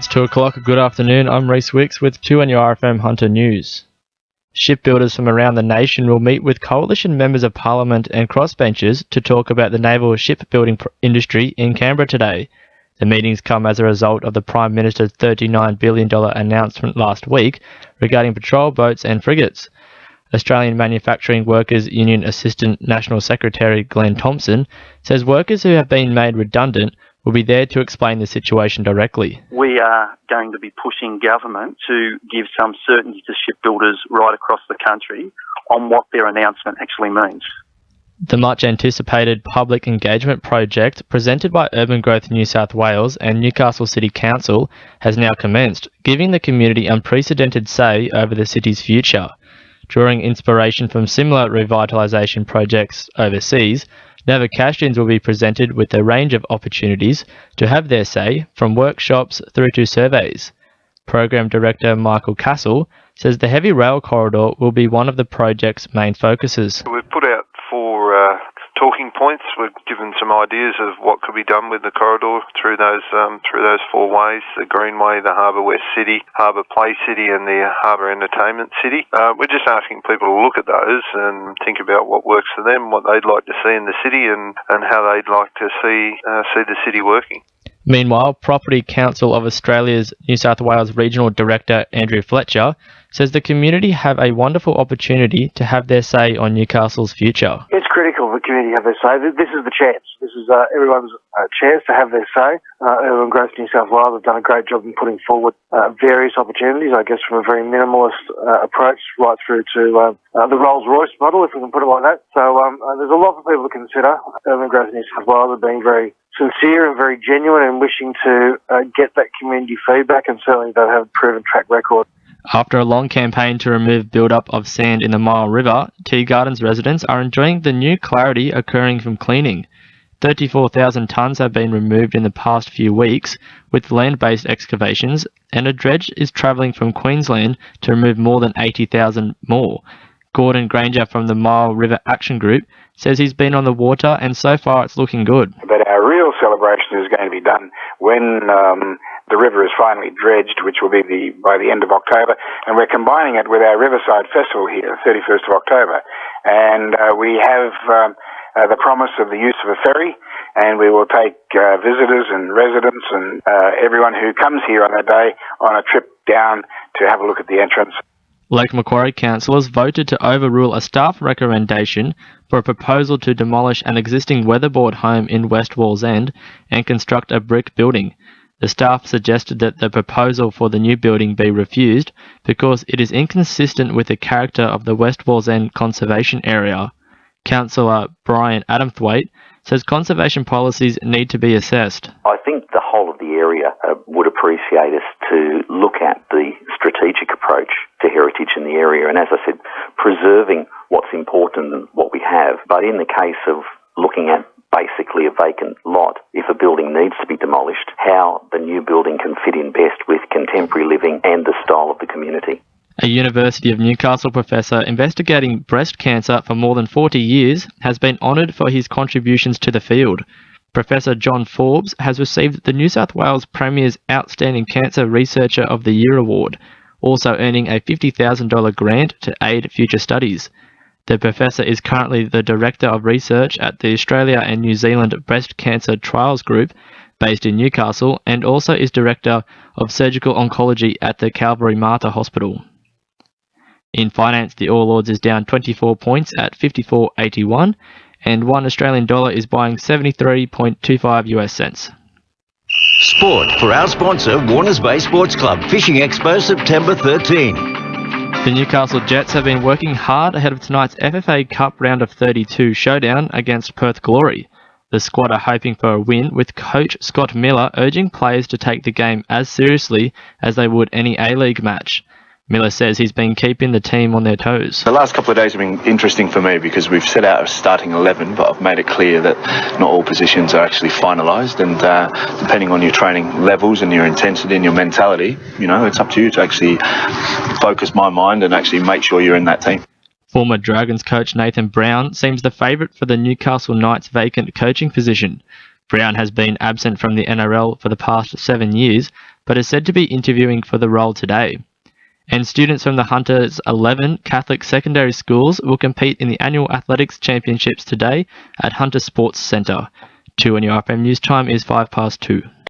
It's 2 o'clock. Good afternoon. I'm Rhys Wicks with 2 on your RFM Hunter News. Shipbuilders from around the nation will meet with coalition members of Parliament and crossbenchers to talk about the naval shipbuilding industry in Canberra today. The meetings come as a result of the Prime Minister's $39 billion announcement last week regarding patrol boats and frigates. Australian Manufacturing Workers Union Assistant National Secretary Glenn Thompson says workers who have been made redundant will be there to explain the situation directly. We are going to be pushing government to give some certainty to shipbuilders right across the country on what their announcement actually means. The much-anticipated public engagement project presented by Urban Growth New South Wales and Newcastle City Council has now commenced, giving the community unprecedented say over the city's future. Drawing inspiration from similar revitalisation projects overseas, Navicashtians will be presented with a range of opportunities to have their say, from workshops through to surveys. Program Director Michael Castle says the heavy rail corridor will be one of the project's main focuses. We've put out 4 talking points. We've given some ideas of what could be done with the corridor through those 4 ways: the Greenway, the Harbour West City, Harbour Play City, and the Harbour Entertainment City. We're just asking people to look at those and think about what works for them, what they'd like to see in the city, and how they'd like to see the city working. Meanwhile, Property Council of Australia's New South Wales Regional Director Andrew Fletcher says the community have a wonderful opportunity to have their say on Newcastle's future. It's critical for the community to have their say. This is the chance. This is everyone's chance to have their say. Urban Growth New South Wales have done a great job in putting forward various opportunities, I guess, from a very minimalist approach right through to the Rolls-Royce model, if we can put it like that. So there's a lot for people to consider. Urban Growth New South Wales have been very sincere and very genuine in wishing to get that community feedback, and certainly they have a proven track record. After a long campaign to remove build-up of sand in the Mile River, Tea Gardens residents are enjoying the new clarity occurring from cleaning. 34,000 tonnes have been removed in the past few weeks with land-based excavations, and a dredge is travelling from Queensland to remove more than 80,000 more. Gordon Granger from the Mile River Action Group says he's been on the water and so far it's looking good. But our real celebration is going to be done when the river is finally dredged, which will be by the end of October, and we're combining it with our Riverside Festival here, 31st of October. And we have the promise of the use of a ferry, and we will take visitors and residents and everyone who comes here on that day on a trip down to have a look at the entrance. Lake Macquarie councillors voted to overrule a staff recommendation for a proposal to demolish an existing weatherboard home in West Wallsend and construct a brick building. The staff suggested that the proposal for the new building be refused because it is inconsistent with the character of the West Wallsend conservation area. Councillor Brian Adamthwaite says conservation policies need to be assessed. I think the whole of the area would appreciate us to look at the strategic approach to heritage in the area, and as I said, preserving what's important and what we have. But in the case of looking at basically a vacant lot, if a building needs to be demolished, how the new building can fit in best with contemporary living and the style of the community. A University of Newcastle professor investigating breast cancer for more than 40 years has been honoured for his contributions to the field. Professor John Forbes has received the New South Wales Premier's Outstanding Cancer Researcher of the Year award, also earning a $50,000 grant to aid future studies. The professor is currently the Director of Research at the Australia and New Zealand Breast Cancer Trials Group, based in Newcastle, and also is Director of Surgical Oncology at the Calvary Mater Hospital. In finance, the All Ords is down 24 points at 54.81, and $1 Australian dollar is buying 73.25 US cents. Sport for our sponsor, Warners Bay Sports Club, Fishing Expo, September 13. The Newcastle Jets have been working hard ahead of tonight's FFA Cup Round of 32 showdown against Perth Glory. The squad are hoping for a win, with coach Scott Miller urging players to take the game as seriously as they would any A-League match. Miller says he's been keeping the team on their toes. The last couple of days have been interesting for me because we've set out a starting 11, but I've made it clear that not all positions are actually finalised, and depending on your training levels and your intensity and your mentality, it's up to you to actually focus my mind and actually make sure you're in that team. Former Dragons coach Nathan Brown seems the favourite for the Newcastle Knights' vacant coaching position. Brown has been absent from the NRL for the past 7 years, but is said to be interviewing for the role today. And students from the Hunters 11 Catholic secondary schools will compete in the annual athletics championships today at Hunter Sports Centre. 2 on your FM news time is 2:05.